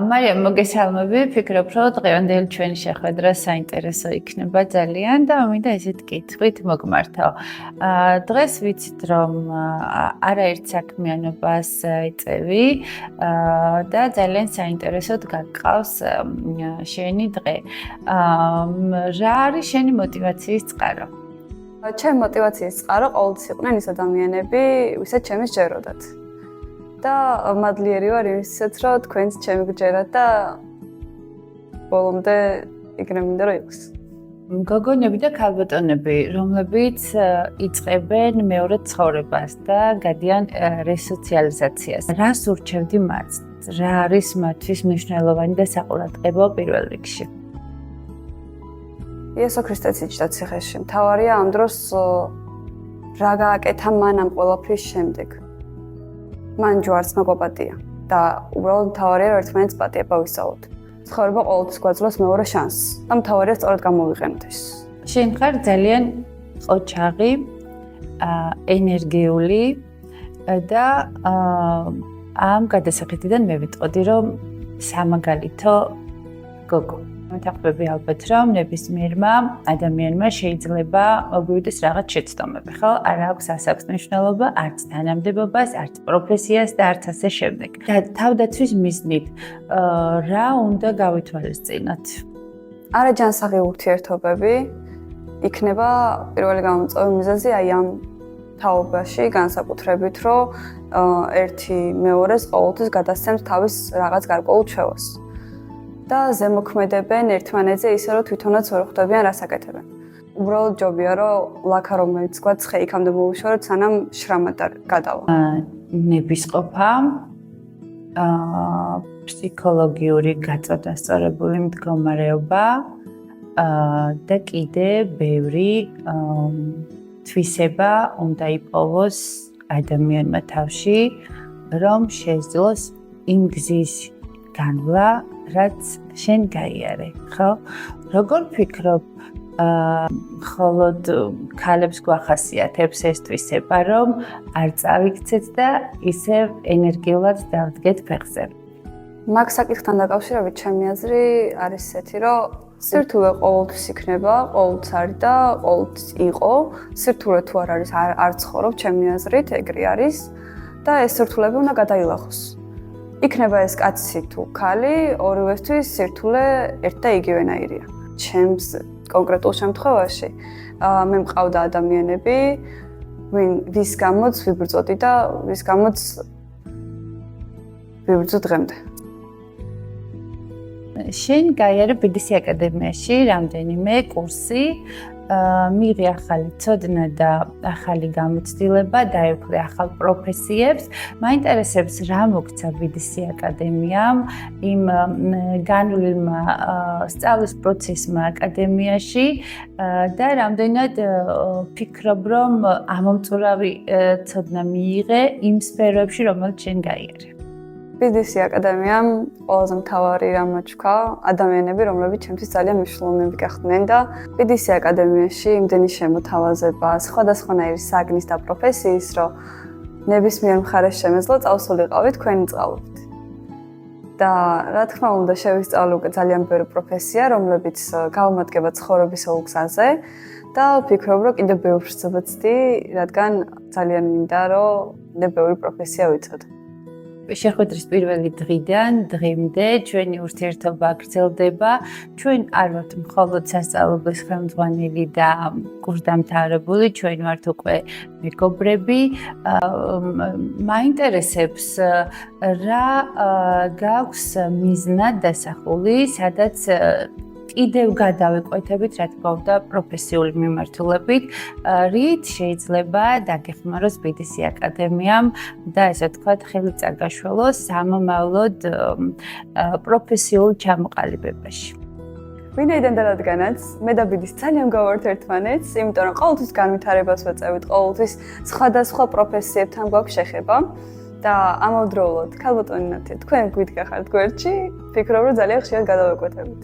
მარიამ, მოგესალმები. ვფიქრობ, რომ დღევანდელი ჩვენი შეხვედრა საინტერესო იქნება ძალიან და მინდა ესეთ კითხვით მოგმართო. დღეს ვიცით, რომ არაერთ საქმიანობას ეწევი და ძალიან საინტერესოდ გაგყავს შენი დღე. რა არის შენი мотиваციის წყარო? ჩემი мотиваციის წყარო ყოველთვის იყვნენ ის ადამიანები, ვისაც ჩემი სჯეროდათ. და მადლიერი ვარ იმისათვის, რომ თქვენც ჩემი გჯერათ და ბოლომდე იგივე მინდა რომ იყოს. გოგონები და ქალბატონები, რომლებიც იწყებენ მეორე ცხოვრებას და გადიან რესოციალიზაციას. რას ურჩევდი მათ? რა არის მათთვის მნიშვნელოვანი და საყურადღებო პირველ რიგში? იესო ქრისტეც იჯდა ციხეში. მთავარია ამ დროს რა გააკეთა მან ამ ყველაფრის შემდეგ. მან ჯვარს მოგვაპატია და უბრალოდ მთავარია რომ ერთმანეთს პატიება ვისწავლოთ. ცხოვრება ყოველთვის გვაძლევს მეორე შანსს და მთავარია სწორად გამოვიყენოთ ის. შენ ხარ ძალიან ყოჩაღი, ენერგიული და ამ გადასახადიდან მე ვიტყოდი რომ სამაგალითო გოგო. მეთაყვები ალბათ რომ ნებისმიერმა ადამიანმა შეიძლება მოგვივიდეს რაღაც შეცდომები, ხო? არ აქვს ასაკს მნიშვნელობა, არც თანამდებობას, არც პროფესიას და არც ასე შემდეგ. და თავდაცვის მიზნით რა უნდა გავითვალისწინოთ? არაჯანსაღი ურთიერთობები იქნება პირველი გამომწვევი მიზეზი აი ამ თაობაში, განსაკუთრებით რომ ერთი მეორეს ყოველთვის გადასცემს თავის რაღაც გარკვეულ ჩვევას. და ზემოქმედებენ ერთმანეთზე ისე რომ თვითონაც ვერ ხვდებიან რას აკეთებენ. უბრალოდ ჯობია რომ ლაქა რომელიც თქვა ცხე იქამდე მოვიშოროთ სანამ შრამად გადავა. ნებისყოფა ფსიქოლოგიური გაწოდასწორებული მდგომარეობა და კიდე ბევრი თვისება უნდა იპოვოს ადამიანმა თავში რომ შეძლოს იმ გზის განვლა რაც შენ გაიარე, ხო? როგორ ფიქრობ, მხოლოდ ქალებს გვახასიათებს ეს თვისება, რომ არ წავიქცეთ და ისევ ენერგიულად დავდგეთ ფეხზე? მაგ საკითხთან დაკავშირებით ჩემი აზრი არის ესეთი, რომ სირთულე ყოველთვის იქნება, ყოველთვის არის და ყოველთვის იყო. სირთულე თუ არ არის, არ ცხოვრობ ჩემი აზრით, ეგრე არის და ეს სირთულეები უნდა გადაილახოს. იქნება ეს კაცი თუ ქალი, ორივესთვის სირთულე ერთ და იგივენაირია. ჩემს კონკრეტულ შემთხვევაში მე მყავდა ადამიანები, ვის გამოც ვიბრძოდი და ვის გამოც ვიბრძო დღემდე. შენ გაიარე BDC აკადემიაში რამდენიმე კურსი, მიიღე ახალი ცოდნა და ახალი გამოცდილება, დაეუფლე ახალ პროფესიებს. მაინტერესებს რა მოგცა BDC აკადემიამ, იმ განვლილმა სწავლის პროცესმა აკადემიაში და რამდენად ფიქრობ, რომ ამომწურავი ცოდნა მიიღე იმ სფეროებში, რომელიც შენ გაიარე. BDC აკადემიამ ყველაზე მთავარი რამ მოჩქა ადამიანები, რომლებიც ჩემთვის ძალიან მნიშვნელოვანები გახდნენ და BDC აკადემიაში იმდენი შემოთავაზება, სხვადასხვანაირი საგნის და პროფესიის, რომ ნებისმიერ მხარეს შემეძლო წავსულიყავი თქვენი წყალობით. და რა თქმა უნდა, შევისწავლე ძალიან ბევრი პროფესია, რომლებიც გავამადგება ცხოვრებისეულ გზაზე და ვფიქრობ, რომ კიდევ ბევრს ვცდები, რადგან ძალიან მინდა, რომ კიდევ ბევრი პროფესია ვიცოდე. შეხვედრის პირველი დღიდან დღემდე ჩვენი ურთიერთობა გრძელდება. ჩვენ არ ვართ მხოლოდ სასწავლებლის ხელმძღვანელი და კურსდამთავრებული, ჩვენ ვართ უკვე მეგობრები. მაინტერესებს რა გაქვს მიზნად დასახული, სადაც კიდევ გადავიკვეთებით, რა თქმა უნდა, პროფესიული მიმართულებით, რით შეიძლება დაგეხმაროს BDC აკადემიამ და ესე ვთქვათ, ხელი წაგაშველოს სამომავლოდ პროფესიულ ჩამოყალიბებაში. ვინაიდან და რადგანაც მე და BDC ძალიან გავართ ერთმანეთს, იმიტომ რომ ყოველთვის განვითარებას ვეწევით, ყოველთვის სხვადასხვა პროფესიებთან გვაქვს შეხება და ამავდროულად ქალბატონი ნათია, თქვენ გვიდგახართ გვერდში, ვფიქრობ, რომ ძალიან ხშირად გადავიკვეთებით.